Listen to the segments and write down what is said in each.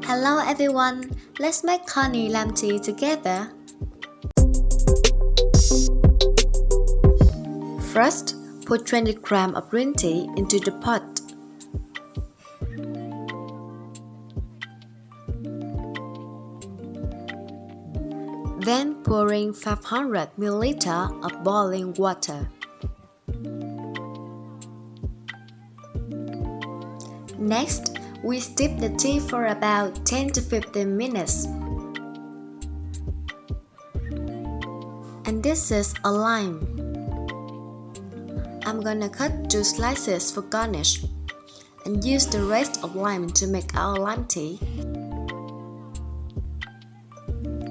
Hello everyone, let's make honey lemon tea together. First, put 20 grams of green tea into the pot. Then pour in 500 ml of boiling water. Next, we steep the tea for about 10 to 15 minutes. And this is a lime. I'm gonna cut 2 slices for garnish and use the rest of lime to make our lime tea.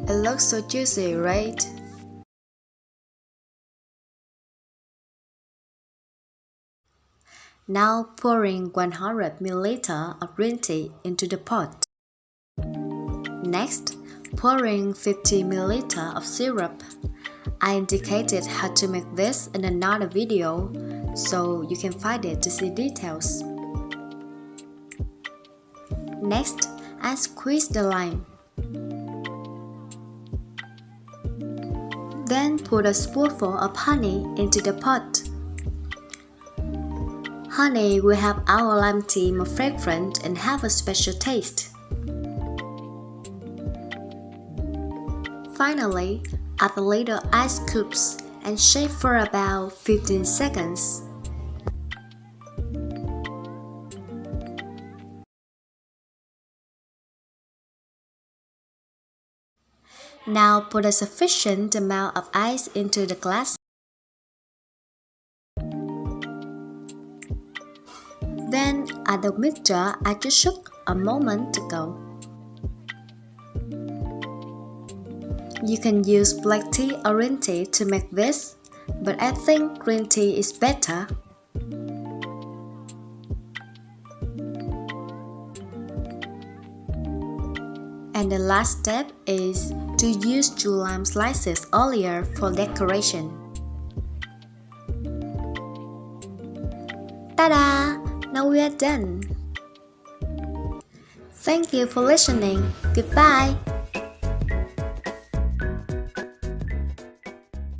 It looks so juicy, right? Now pouring 100 ml of green tea into the pot. Next, pouring 50 ml of syrup. I indicated how to make this in another video, so you can find it to see details. Next, I squeeze the lime. Then put a spoonful of honey into the pot. Honey will help our lime tea more fragrant and have a special taste. Finally, add a little ice cubes and shake for about 15 seconds. Now put a sufficient amount of ice into the glass. Then add the mixture I just shook a moment ago. You can use black tea or green tea to make this, but I think green tea is better. And the last step is to use 2 lime slices earlier for decoration. Ta-da! Now we are done. Thank you for listening. Goodbye.